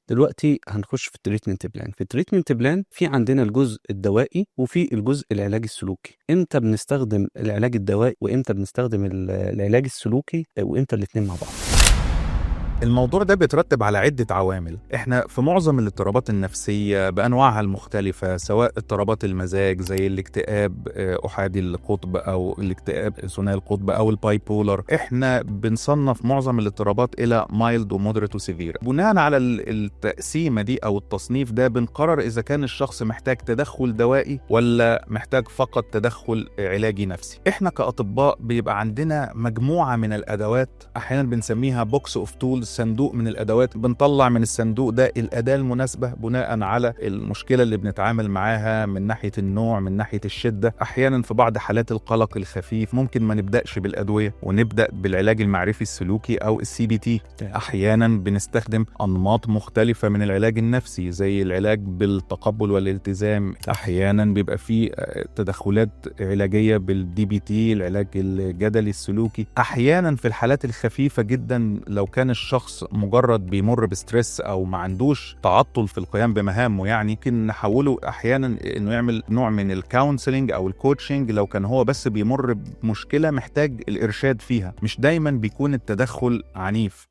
دلوقتي هنخش في التريتمنت بلان. في التريتمنت بلان في عندنا الجزء الدوائي وفي الجزء العلاجي السلوكي. امتى بنستخدم العلاج الدوائي وامتى بنستخدم العلاج السلوكي وامتى الاتنين مع بعض؟ الموضوع ده بيترتب على عدة عوامل. احنا في معظم الاضطرابات النفسية بأنواعها المختلفة، سواء اضطرابات المزاج زي الاكتئاب أحادي القطب أو الاكتئاب ثنائي القطب أو الباي بولر، احنا بنصنف معظم الاضطرابات إلى مايلد ومودريت وسيفير. بناء على التقسيمة دي أو التصنيف ده بنقرر إذا كان الشخص محتاج تدخل دوائي ولا محتاج فقط تدخل علاجي نفسي. احنا كأطباء بيبقى عندنا مجموعة من الأدوات، أحيانا بنسميها بوكس اوف تولز، صندوق من الأدوات. بنطلع من الصندوق ده الأداة المناسبة بناء على المشكلة اللي بنتعامل معاها من ناحية النوع، من ناحية الشدة. أحيانا في بعض حالات القلق الخفيف ممكن ما نبدأش بالأدوية ونبدأ بالعلاج المعرفي السلوكي أو CBT. أحيانا بنستخدم أنماط مختلفة من العلاج النفسي زي العلاج بالتقبل والالتزام. أحيانا بيبقى فيه تدخلات علاجية بالDBT، العلاج الجدلي السلوكي. أحيانا في الحالات الخفيفة جدا لو كان الشخص مجرد بيمر بستريس او ما عندوش تعطل في القيام بمهامه، يعني ممكن نحوله احيانا انه يعمل نوع من الكونسلنج او الكوتشنج لو كان هو بس بيمر بمشكلة محتاج الارشاد فيها. مش دايما بيكون التدخل عنيف.